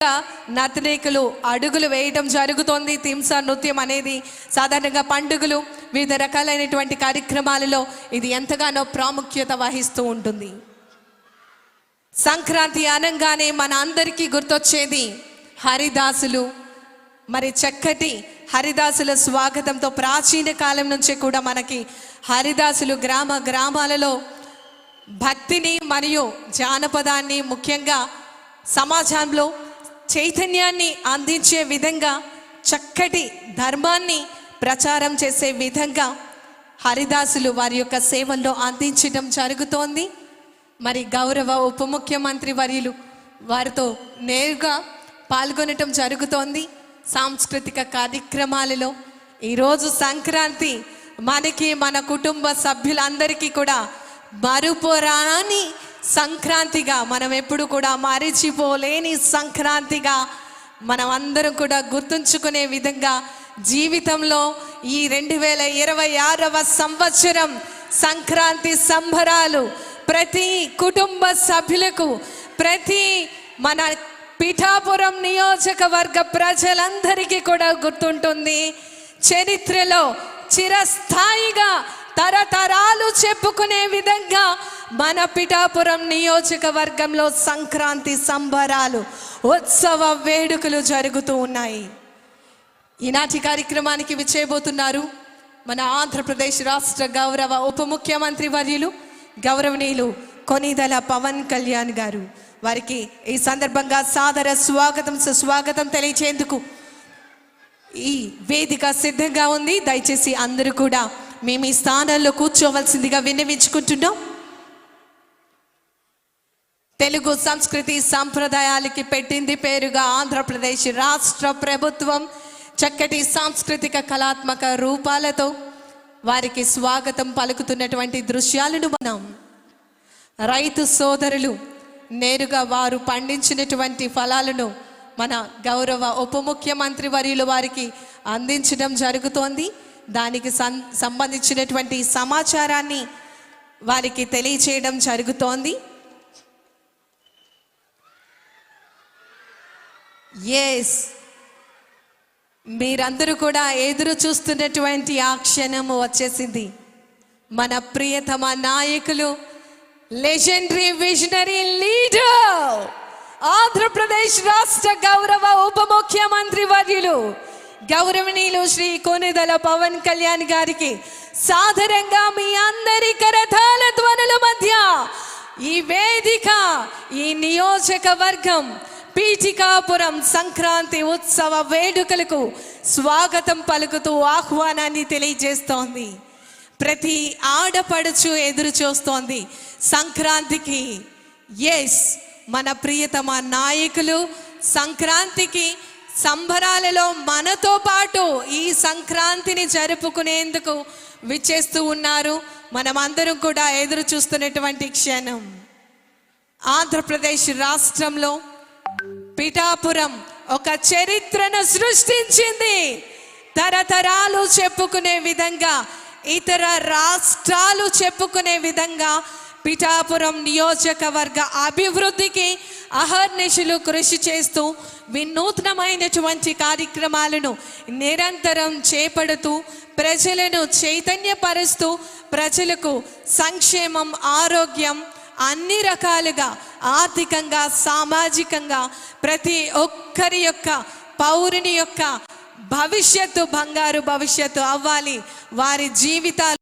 నర్తనేకులు అడుగులు వేయడం జరుగుతోంది. తింసా నృత్యం అనేది సాధారణంగా పండుగలు వివిధ రకాలైనటువంటి కార్యక్రమాలలో ఇది ఎంతగానో ప్రాముఖ్యత వహిస్తూ ఉంటుంది. సంక్రాంతి అనగానే మన అందరికీ గుర్తొచ్చేది హరిదాసులు. మరి చక్కటి హరిదాసుల స్వాగతంతో ప్రాచీన కాలం నుంచి కూడా మనకి హరిదాసులు గ్రామాలలో భక్తిని మరియు జానపదాన్ని, ముఖ్యంగా సమాజంలో చైతన్యాన్ని అందించే విధంగా, చక్కటి ధర్మాన్ని ప్రచారం చేసే విధంగా హరిదాసులు వారి యొక్క సేవల్లో అందించడం జరుగుతోంది. మరి గౌరవ ఉప ముఖ్యమంత్రి వర్యులు వారితో నేరుగా పాల్గొనటం జరుగుతోంది సాంస్కృతిక కార్యక్రమాలలో. ఈరోజు సంక్రాంతి మనకి, మన కుటుంబ సభ్యులందరికీ కూడా మరుపురాని సంక్రాంతిగా, మనం ఎప్పుడు కూడా మరిచిపోలేని సంక్రాంతిగా మనం అందరం కూడా గుర్తుంచుకునే విధంగా జీవితంలో ఈ 2026వ సంవత్సరం సంక్రాంతి సంబరాలు ప్రతి కుటుంబ సభ్యులకు, ప్రతి మన పిఠాపురం నియోజకవర్గ ప్రజలందరికీ కూడా గుర్తుంటుంది. చరిత్రలో చిరస్థాయిగా తరతరాలు చెప్పుకునే విధంగా మన పిఠాపురం నియోజకవర్గంలో సంక్రాంతి సంబరాలు, ఉత్సవ వేడుకలు జరుగుతూ ఉన్నాయి. ఈనాటి కార్యక్రమానికి విచ్చేయబోతున్నారు మన ఆంధ్రప్రదేశ్ రాష్ట్ర గౌరవ ఉప ముఖ్యమంత్రి వర్యులు గౌరవనీయులు కొనిదెల పవన్ కళ్యాణ్ గారు. వారికి ఈ సందర్భంగా సాదర సుస్వాగతం తెలియచేందుకు ఈ వేదిక సిద్ధంగా ఉంది. దయచేసి అందరూ కూడా మేము ఈ స్థానాల్లో కూర్చోవలసిందిగా విన్నవించుకుంటున్నాం. తెలుగు సంస్కృతి సంప్రదాయాలకి పెట్టింది పేరుగా ఆంధ్రప్రదేశ్ రాష్ట్ర ప్రభుత్వం చక్కటి సాంస్కృతిక కళాత్మక రూపాలతో వారికి స్వాగతం పలుకుతున్నటువంటి దృశ్యాలను మనం రైతు సోదరులు నేరుగా వారు పండించినటువంటి ఫలాలను మన గౌరవ ఉప ముఖ్యమంత్రి వర్యులు వారికి అందించడం జరుగుతోంది. దానికి సంబంధించినటువంటి సమాచారాన్ని వారికి తెలియచేయడం జరుగుతోంది. ఎస్, మీరందరూ కూడా ఎదురు చూస్తున్నటువంటి ఆ క్షణము వచ్చేసింది. మన ప్రియతమ నాయకులు, లెజెండరీ విజనరీ లీడర్, ఆంధ్రప్రదేశ్ రాష్ట్ర గౌరవ ఉప ముఖ్యమంత్రి వర్యులు గౌరవనీయులు శ్రీ కొనిదెల పవన్ కళ్యాణ్ గారికి సాదరంగా మీ అందరి కరతాళ ధ్వనుల మధ్య ఈ వేదిక, ఈ నియోజకవర్గం పీఠికాపురం సంక్రాంతి ఉత్సవ వేడుకలకు స్వాగతం పలుకుతూ ఆహ్వానాన్ని తెలియజేస్తోంది. ప్రతి ఆడపడుచు ఎదురు చూస్తోంది సంక్రాంతికి. ఎస్, మన ప్రియతమ నాయకులు సంక్రాంతికి సంబరాలలో మనతో పాటు ఈ సంక్రాంతిని జరుపుకునేందుకు విచ్చేస్తూ ఉన్నారు. మనమందరం కూడా ఎదురు చూస్తున్నటువంటి క్షణం. ఆంధ్రప్రదేశ్ రాష్ట్రంలో పిఠాపురం ఒక చరిత్రను సృష్టించింది. తరతరాలు చెప్పుకునే విధంగా, ఇతర రాష్ట్రాలు చెప్పుకునే విధంగా పిఠాపురం నియోజకవర్గ అభివృద్ధికి అహర్నిశలు కృషి చేస్తూ వినూత్నమైనటువంటి కార్యక్రమాలను నిరంతరం చేపడుతూ ప్రజలను చైతన్యపరుస్తూ ప్రజలకు సంక్షేమం, ఆరోగ్యం అన్ని రకాలుగా ఆర్థికంగా, సామాజికంగా ప్రతి ఒక్కరి యొక్క పౌరుని యొక్క భవిష్యత్తు బంగారు భవిష్యత్తు అవ్వాలి, వారి జీవితాలు